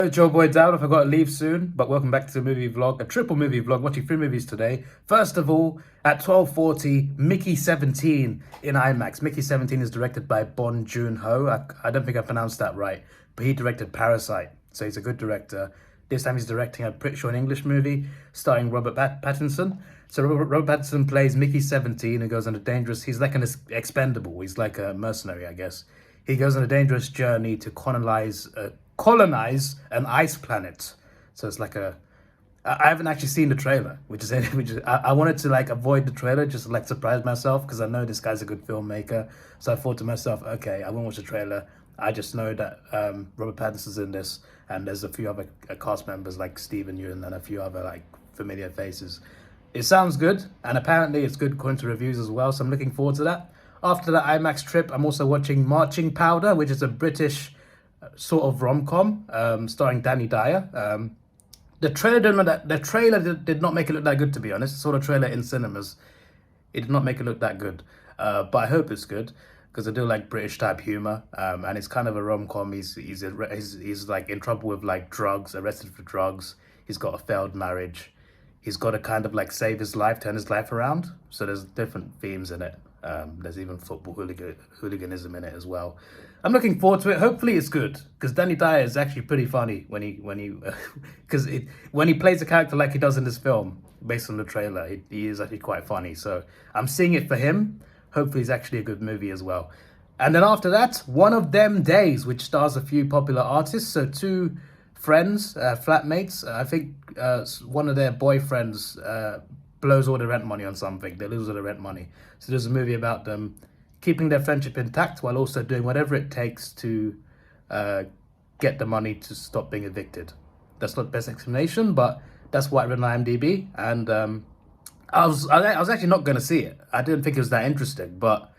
It's your boy Davidoff. I've got to leave soon, but welcome back to the movie vlog, a triple movie vlog, watching 3 movies today. First of all, at 12:40, Mickey 17 in IMAX. Mickey 17 is directed by Bong Joon-ho. I don't think I pronounced that right, but he directed Parasite, so he's a good director. This time he's directing, I'm pretty sure, an English movie starring Robert Pattinson. So Robert Pattinson plays Mickey 17 and goes on a dangerous, he's like an expendable, he's like a mercenary, I guess. He goes on a dangerous journey to colonize an ice planet. So it's like I haven't actually seen the trailer, which is I wanted to like avoid the trailer just to like surprise myself because I know this guy's a good filmmaker. So I thought to myself, okay, I won't watch the trailer. I just know that Robert Pattinson's in this, and there's a few other cast members like Stephen Yeun and a few other like familiar faces. It sounds good, and apparently it's good according to reviews as well. So I'm looking forward to that. After the IMAX trip, I'm also watching Marching Powder, which is a British sort of rom-com starring Danny Dyer. The trailer did not make it look that good, to be honest. I saw the trailer in cinemas. It did not make it look that good, but I hope it's good because I do like British type humor, and it's kind of a rom-com. He's like in trouble with like drugs, arrested for drugs. He's got a failed marriage. He's got to kind of like save his life, turn his life around. So there's different themes in it. There's even football hooliganism in it as well. I'm looking forward to it. Hopefully it's good because Danny Dyer is actually pretty funny when he plays a character like he does in this film. Based on the trailer, he is actually quite funny. So I'm seeing it for him. Hopefully it's actually a good movie as well. And then after that, One of Them Days, which stars a few popular artists. So two friends, flatmates. I think one of their boyfriends blows all the rent money on something. They lose all the rent money. So there's a movie about them keeping their friendship intact while also doing whatever it takes to get the money to stop being evicted. That's not the best explanation, but that's what I read on IMDb. And I was actually not going to see it. I didn't think it was that interesting, but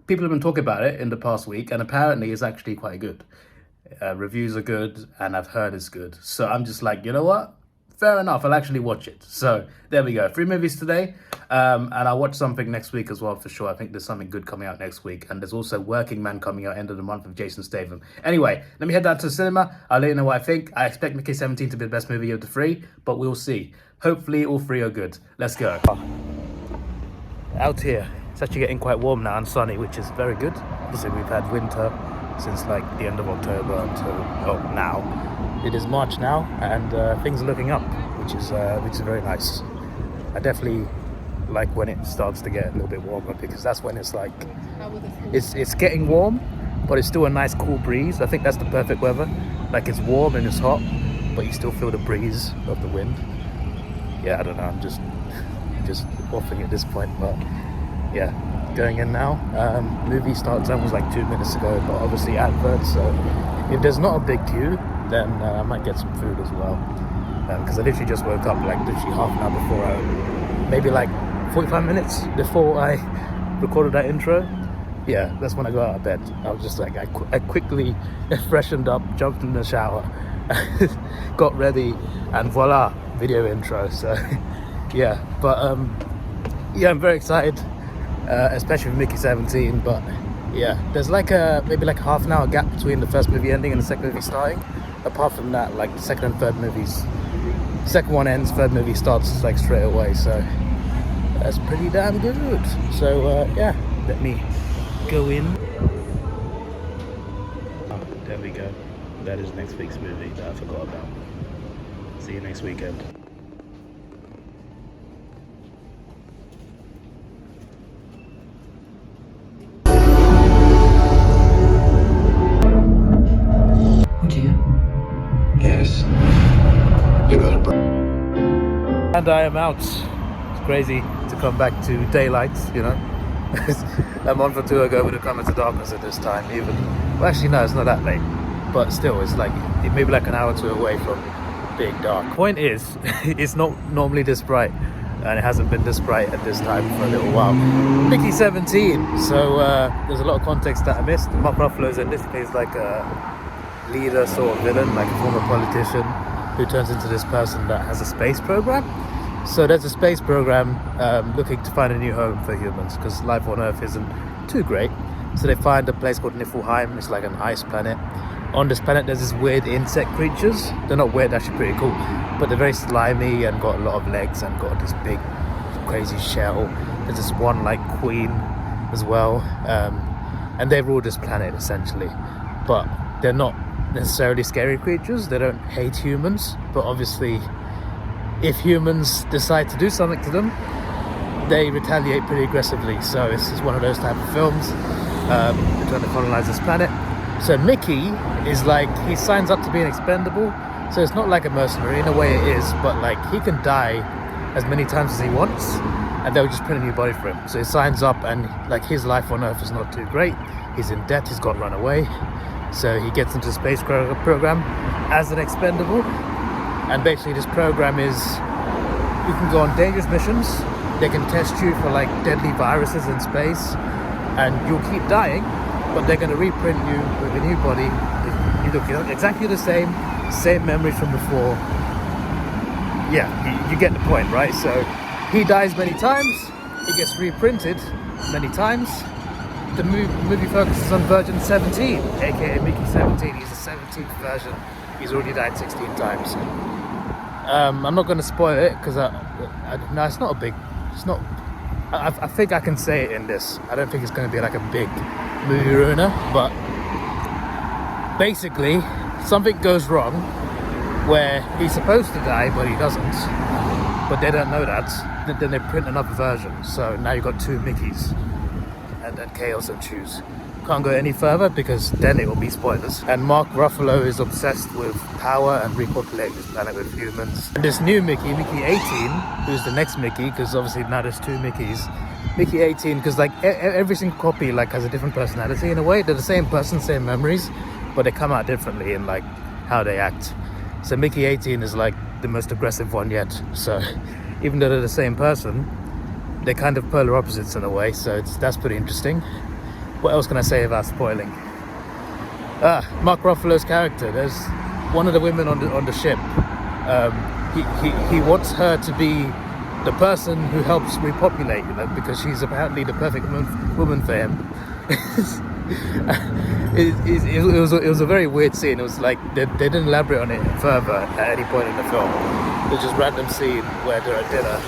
people have been talking about it in the past week, and apparently it's actually quite good. Reviews are good, and I've heard it's good. So I'm just like, you know what? Fair enough, I'll actually watch it. So there we go, 3 movies today, and I'll watch something next week as well for sure. I think there's something good coming out next week, and there's also Working Man coming out end of the month with Jason Statham. Anyway, let me head down to the cinema. I'll let you know what I think. I expect Mickey 17 to be the best movie of the 3, but we'll see. Hopefully all 3 are good. Let's go. Out here, it's actually getting quite warm now and sunny, which is very good. Obviously we've had winter since like the end of October until now. It is March now, and things are looking up, which is very nice. I definitely like when it starts to get a little bit warmer because that's when it's like it's getting warm, but it's still a nice cool breeze. I think that's the perfect weather. Like it's warm and it's hot, but you still feel the breeze of the wind. Yeah, I don't know. I'm just waffling at this point, but yeah, going in now. Movie starts almost like 2 minutes ago, but obviously adverts. So if there's not a big queue, then I might get some food as well. Because I literally just woke up like literally half an hour before maybe like 45 minutes before I recorded that intro. Yeah, that's when I got out of bed. I was just like, I quickly freshened up, jumped in the shower, got ready, and voila, video intro. So yeah, but yeah, I'm very excited, especially with Mickey 17. But yeah, there's like maybe like half an hour gap between the first movie ending and the second movie starting. Apart from that, like the second and third movies, second one ends, third movie starts like straight away. So that's pretty damn good. So yeah, let me go in. Oh, there we go. That is next week's movie that I forgot about. See you next weekend. Yes. You better. And I am out. It's crazy to come back to daylight, you know. A month or 2 ago, we'd have come into darkness at this time. Even, well, actually, no, it's not that late. But still, it's like maybe like an hour or 2 away from being dark. Point is, it's not normally this bright, and it hasn't been this bright at this time for a little while. Mickey 17. So there's a lot of context that I missed. Mark Ruffalo's in this. He plays like a leader sort of villain, like a former politician who turns into this person that has a space program. So there's a space program looking to find a new home for humans because life on Earth isn't too great. So they find a place called Niflheim. It's like an ice planet on this planet there's these weird insect creatures. They're not weird, they're actually pretty cool, but they're very slimy and got a lot of legs and got this big crazy shell. There's this one like queen as well, and they rule this planet essentially, but they're not necessarily scary creatures. They don't hate humans, but obviously if humans decide to do something to them, they retaliate pretty aggressively. So it's one of those type of films. They're trying to colonize this planet. So Mickey is like, he signs up to be an expendable, so it's not like a mercenary. In a way it is, but like he can die as many times as he wants and they'll just print a new body for him. So he signs up, and like his life on Earth is not too great. He's in debt, he's got run away, so he gets into the space program as an expendable. And basically this program is, you can go on dangerous missions, they can test you for like deadly viruses in space, and you'll keep dying, but they're going to reprint you with a new body. You look exactly the same memories from before. Yeah, you get the point, right? So he dies many times, he gets reprinted many times. The movie focuses on version 17, aka Mickey 17. He's the 17th version. He's already died 16 times. I'm not going to spoil it because no, it's not a big. It's not. I think I can say it in this. I don't think it's going to be like a big movie ruiner, but basically something goes wrong where he's supposed to die, but he doesn't. But they don't know that. Then they print another version. So now you've got two Mickeys, and then chaos ensues. Can't go any further because then it will be spoilers. And Mark Ruffalo is obsessed with power and repopulating this planet with humans. And this new Mickey, Mickey 18, who's the next Mickey, because obviously now there's two Mickeys. Mickey 18, because like every single copy like has a different personality in a way. They're the same person, same memories, but they come out differently in like how they act. So Mickey 18 is like the most aggressive one yet. So even though they're the same person, they're kind of polar opposites in a way. So that's pretty interesting. What else can I say without spoiling? Mark Ruffalo's character. There's one of the women on the ship. He wants her to be the person who helps repopulate, you know, because she's apparently the perfect woman for him. It was a very weird scene. It was like they didn't elaborate on it further at any point in the film. It was just a random scene where they're at dinner.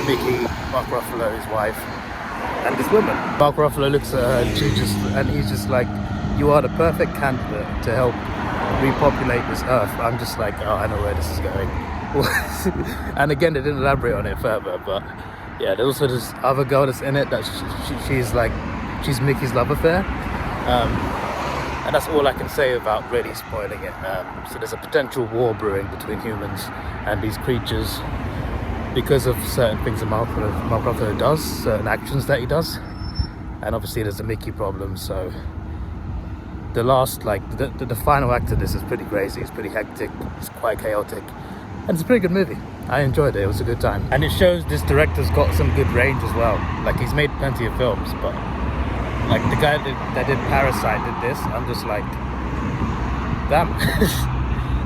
Mickey, Mark Ruffalo, his wife, and this woman. Mark Ruffalo looks at her and he's just like, you are the perfect candidate to help repopulate this earth. I'm just like, oh, I know where this is going. And again, they didn't elaborate on it further, but yeah, there's also this other girl that's in it that she's Mickey's love affair. And that's all I can say without really spoiling it. So there's a potential war brewing between humans and these creatures, because of certain things that Mark Ruffalo does, certain actions that he does, and obviously there's a Mickey problem. So the last, like the final act of this is pretty crazy. It's pretty hectic. It's quite chaotic, and it's a pretty good movie. I enjoyed it. It was a good time, and it shows this director's got some good range as well. Like he's made plenty of films, but like the guy that did Parasite did this. I'm just like, damn.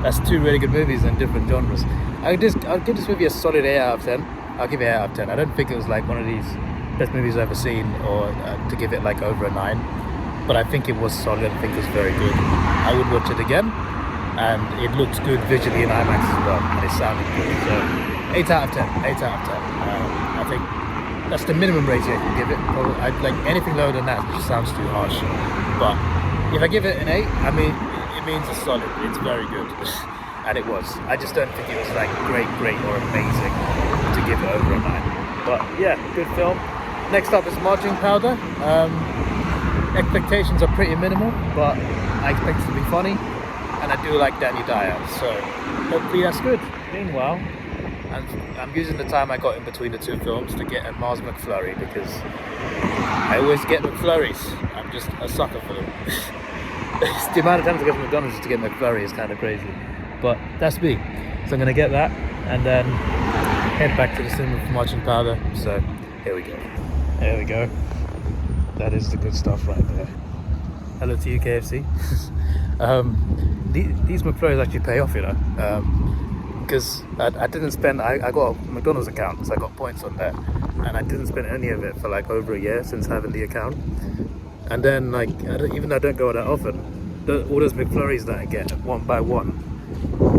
That's two really good movies in different genres. I'll give this movie a solid 8 out of 10. I'll give it 8 out of 10. I don't think it was like one of these best movies I've ever seen, or to give it like over a 9. But I think it was solid. I think it was very good. I would watch it again. And it looked good visually in IMAX as well. And it sounded good. So 8 out of 10. 8 out of 10. I think that's the minimum rating I can give it. Probably, like anything lower than that just sounds too harsh. But if I give it an 8, I mean, it means it's solid. It's very good. And it was. I just don't think it was like great or amazing to give it over a 9. But yeah, good film. Next up is Marching Powder. Expectations are pretty minimal, but I expect it to be funny, and I do like Danny Dyer, so hopefully that's good. Meanwhile, I'm using the time I got in between the two films to get a Mars McFlurry, because I always get McFlurries. I'm just a sucker for them. The amount of times I go to McDonald's to get McFlurry is kind of crazy. But that's me. So I'm going to get that and then head back to the cinema for Marching Powder. So here we go. There we go. That is the good stuff right there. Hello to you, KFC. These McFlurries actually pay off, you know. Because I didn't spend, I got a McDonald's account, so I got points on there. And I didn't spend any of it for like over a year since having the account. And then like, even though I don't go that often, all those McFlurries that I get one by one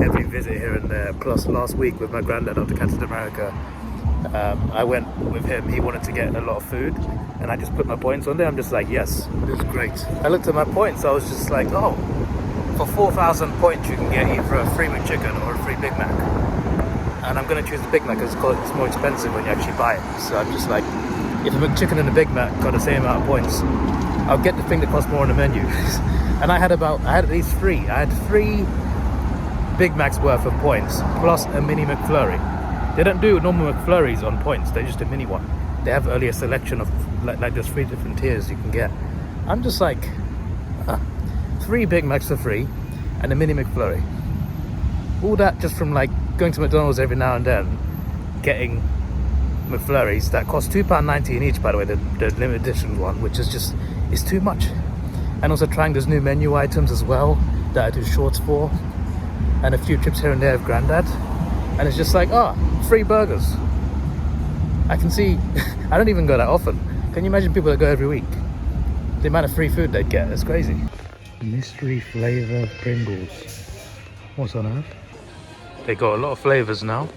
every visit here and there. Plus last week with my granddad after Captain America, I went with him. He wanted to get a lot of food, and I just put my points on there. I'm just like, yes, this is great. I looked at my points. I was just like, oh, for 4,000 points you can get either a free McChicken or a free Big Mac. And I'm going to choose the Big Mac because it's more expensive when you actually buy it. So I'm just like, if a McChicken and a Big Mac got the same amount of points, I'll get the thing that costs more on the menu. And I had at least three. I had 3 Big Macs worth of points plus a mini McFlurry. They don't do normal McFlurries on points. They're just a mini one. They have only a selection of like there's 3 different tiers you can get. I'm just like 3 Big Macs for free and a mini McFlurry. All that just from like going to McDonald's every now and then, getting McFlurries that cost £2.90 in each, by the way, the limited edition one, which is just, it's too much. And also trying those new menu items as well that I do shorts for, and a few trips here and there with Grandad, and it's just like, free burgers. I can see, I don't even go that often. Can you imagine people that go every week? The amount of free food they'd get, it's crazy. Mystery flavor Pringles. What's on earth? They got a lot of flavors now.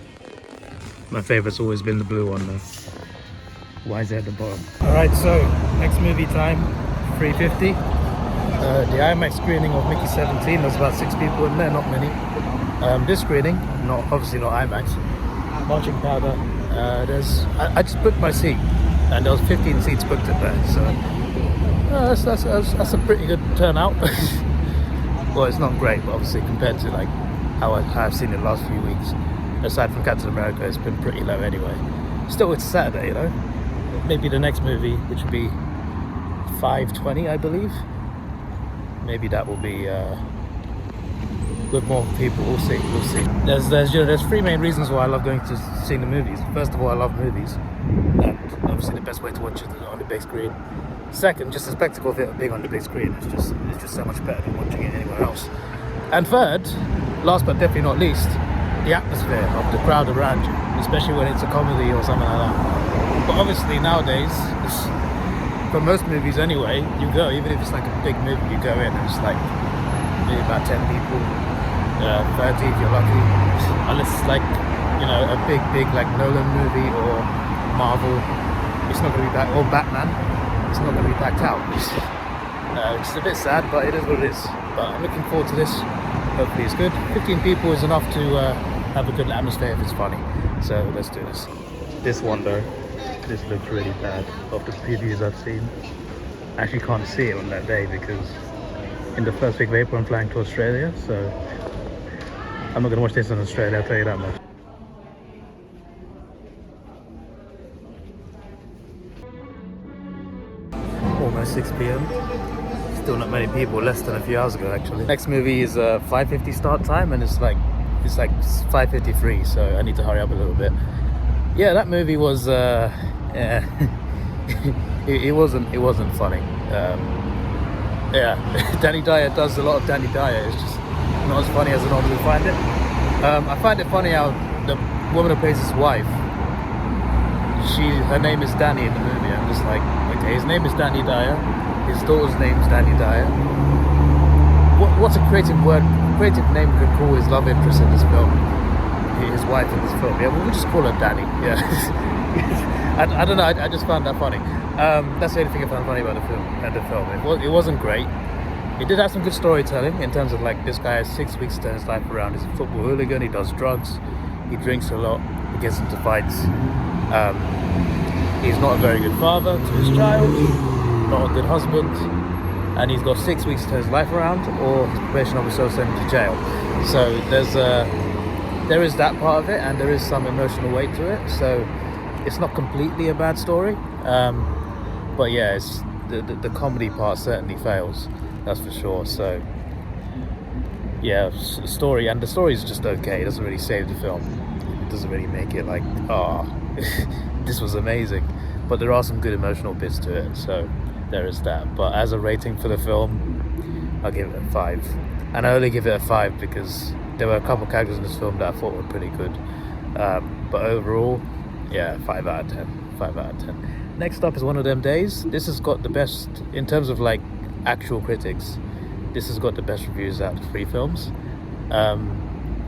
My favorite's always been the blue one though. Why is it at the bottom? Alright, so next movie time, 3:50. The IMAX screening of Mickey 17. There's about 6 people in there, not many. This screening, obviously not IMAX. Marching Powder. I just booked my seat, and there was 15 seats booked in there. So that's a pretty good turnout. Well, it's not great, but obviously compared to like how I've seen it the last few weeks, aside from Captain America, it's been pretty low anyway. Still, it's Saturday, you know. Maybe the next movie, which would be 5:20, I believe. Maybe that will be with more people. We'll see. There's 3 main reasons why I love going to see the movies. First of all, I love movies, and obviously the best way to watch it is on the big screen. Second, just the spectacle of it being on the big screen. It's just so much better than watching it anywhere else. And third, last but definitely not least, the atmosphere of the crowd around you, especially when it's a comedy or something like that. But obviously nowadays, for most movies anyway, you go, even if it's like a big movie, you go in and it's like maybe about 10 people, 30 if you're lucky. Unless it's like, you know, a big like Nolan movie or Marvel, it's not going to be or Batman. It's not going to be packed out. Which is a bit sad, but it is what it is. But I'm looking forward to this. Hopefully it's good. 15 people is enough to have a good atmosphere if it's funny. So let's do this. This one though, this looks really bad. Of the previews I've seen, I actually can't see it on that day because in the first week of April I'm flying to Australia. So I'm not going to watch this in Australia, I'll tell you that much. Almost 6 p.m. Still not many people, less than a few hours ago actually. Next movie is 5:50 start time, and it's like 5:53, so I need to hurry up a little bit. Yeah, that movie was yeah, it wasn't funny. Yeah, Danny Dyer does a lot of Danny Dyer. It's just not as funny as I normally find it. I find it funny how the woman who plays his wife, her name is Danny in the movie. I'm just like, okay, his name is Danny Dyer, his daughter's name is Danny Dyer. What's a creative name we could call his love interest in this film, his wife in this film? Yeah, we'll just call her Danny. Yeah. I don't know, I just found that funny. That's the only thing I found funny about the film. It wasn't great. It did have some good storytelling in terms of like, this guy has 6 weeks to turn his life around. He's a football hooligan, he does drugs, he drinks a lot, he gets into fights. He's not a very good father to his child, not a good husband, and he's got 6 weeks to turn his life around, or his probation officer will send him to jail. So there is that part of it, and there is some emotional weight to it. So it's not completely a bad story, but yeah, it's the comedy part certainly fails. That's for sure. So yeah, the story is just okay. It doesn't really save the film. It doesn't really make it like, this was amazing. But there are some good emotional bits to it, so there is that. But as a rating for the film, I'll give it a 5. And I only give it a 5 because there were a couple of characters in this film that I thought were pretty good. But overall, yeah, 5 out of 10. 5 out of 10. Next up is One of Them Days. This has got the best, in terms of like actual critics, this has got the best reviews out of 3 films. I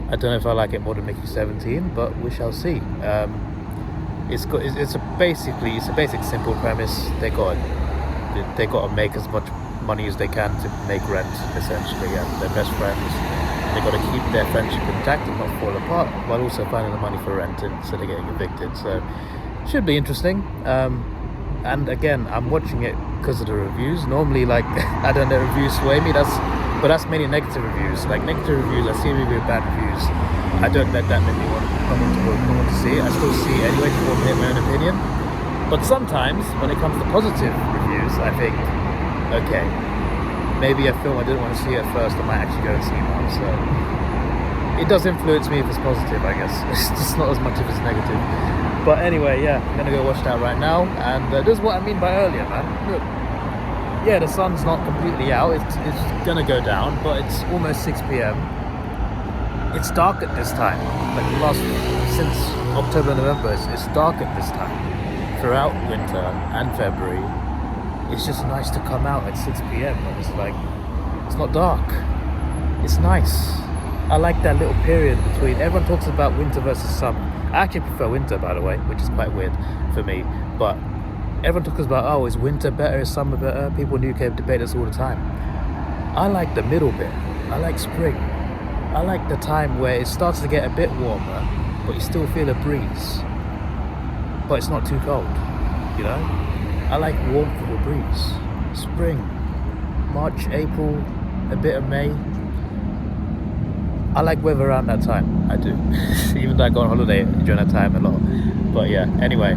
don't know if I like it more than Mickey 17, but we shall see. It's a basic simple premise. They got to make as much money as they can to make rent, essentially, and they're best friends. They got to keep their friendship intact and not fall apart, while also finding the money for rent instead of getting evicted. So should be interesting. And again, I'm watching it because of the reviews. Normally, like, I don't let reviews sway me. But that's mainly negative reviews. Like, negative reviews, I see a movie with bad reviews, I don't let that make me want to see it. I still see it anyway to formulate my own opinion. But sometimes, when it comes to positive reviews, I think, okay, maybe a film I didn't want to see at first, I might actually go and see now. So it does influence me if it's positive, I guess. It's just not as much if it's negative. But anyway, yeah, I'm gonna go watch that right now. And this is what I mean by earlier, man. Look, yeah, the sun's not completely out. It's gonna go down, but it's almost 6 p.m. It's dark at this time. Like since October, November, it's dark at this time. Throughout winter and February, it's just nice to come out at 6 p.m. and it's like, it's not dark. It's nice. I like that little period between. Everyone talks about winter versus summer. I actually prefer winter, by the way, which is quite weird for me. But everyone talks about, oh, is winter better, is summer better? People in the UK debate this all the time. I like the middle bit. I like spring. I like the time where it starts to get a bit warmer, but you still feel a breeze. But it's not too cold, you know? I like warmth of a breeze. Spring, March, April, a bit of May. I like weather around that time, I do. Even though I go on holiday during that time a lot. But yeah, anyway,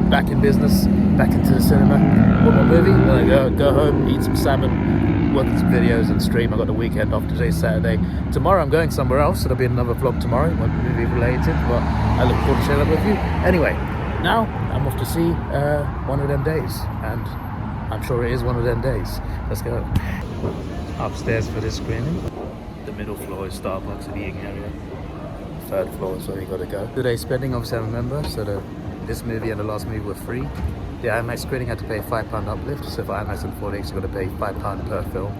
back in business, back into the cinema. Watch my movie, then I go home, eat some salmon, work on some videos and stream. I got the weekend off. Today's Saturday. Tomorrow I'm going somewhere else, so there'll be another vlog tomorrow, one movie related, but I look forward to sharing that with you. Anyway, now I'm off to see one of them days, and I'm sure it is one of them days. Let's go. Upstairs for this screening. The middle floor is Starbucks and eating area. 3rd floor is where we gotta go. Today's spending, obviously I'm a member, so this movie and the last movie were free. The IMAX screening had to pay a £5 uplift, so for IMAX and 4DX you've got to pay £5 per film.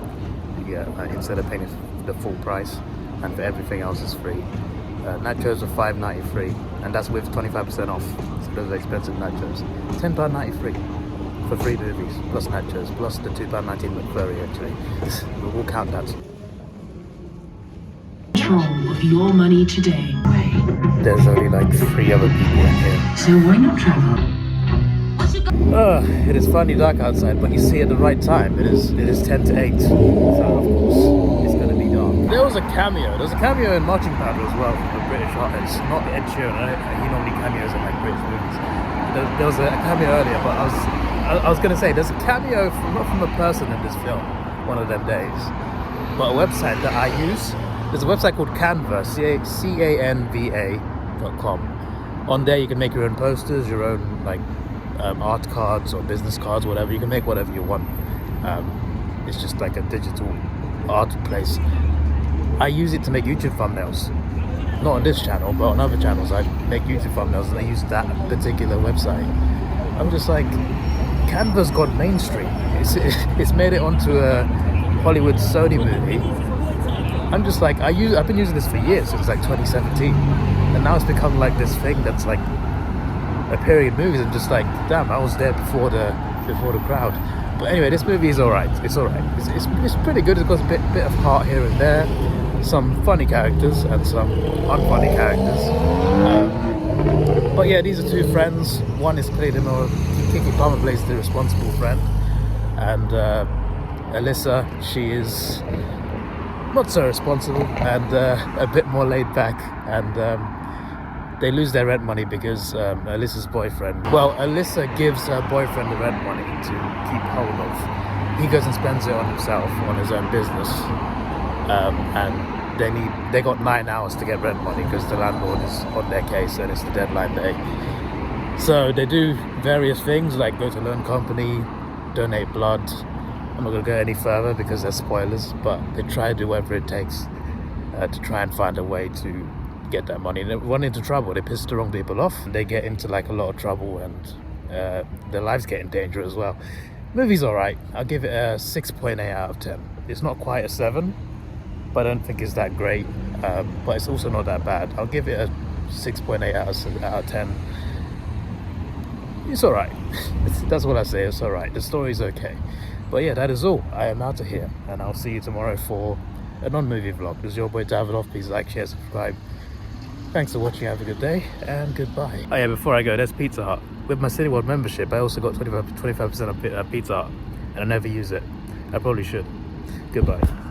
You get, instead of paying the full price, and for everything else is free. Nachos are $5.90 free, and that's with 25% off, so those are expensive nachos. £10.90 free for 3 movies, plus nachos, plus the £2.19 McFlurry actually. We'll count that. Control of your money today. There's only like 3 other people in here. So why not travel? It is finally dark outside, but you see at the right time. It is 10 to 8, so of course it's gonna be dark. There was a cameo in Marching Powder as well from the British artist, not Ed Sheeran. He normally cameos in like British movies. There was a cameo earlier, but I was gonna say there's a cameo not from a person in this film, one of them days, but a website that I use. There's a website called Canva, canva.com. On there you can make your own posters, your own like art cards or business cards, whatever. You can make whatever you want. It's just like a digital art place. I use it to make YouTube thumbnails. Not on this channel, but on other channels I make YouTube thumbnails and I use that particular website. I'm just like, Canva's gone mainstream. It's made it onto a Hollywood Sony movie. I'm just like, I've been using this for years, since like 2017, and now it's become like this thing that's like a period movies. I'm just like, damn, I was there before the crowd. But anyway, this movie is alright. It's alright. It's pretty good. It's got a bit of heart here and there, some funny characters and some unfunny characters. But yeah, these are 2 friends. One is played in, or Kiki Palmer plays the responsible friend, and Alyssa, she is not so responsible and a bit more laid back, and they lose their rent money because Alyssa's boyfriend, Alyssa gives her boyfriend the rent money to keep hold of. He goes and spends it on himself, on his own business, and they got 9 hours to get rent money because the landlord is on their case and it's the deadline day. So they do various things like go to a loan company, donate blood. I'm not going to go any further because there's spoilers, but they try to do whatever it takes to try and find a way to get that money. And they run into trouble. They piss the wrong people off. They get into like a lot of trouble, and their lives get in danger as well. Movie's alright. I'll give it a 6.8 out of 10. It's not quite a 7, but I don't think it's that great. But it's also not that bad. I'll give it a 6.8 out of 10. It's alright. That's what I say, it's alright. The story's okay. But yeah, that is all. I am out of here, and I'll see you tomorrow for a non-movie vlog. This is your boy Davidoff. Please like, share, subscribe. Thanks for watching, have a good day, and goodbye. Oh yeah, before I go, there's Pizza Hut. With my Cineworld membership, I also got 25% of Pizza Hut, and I never use it. I probably should. Goodbye.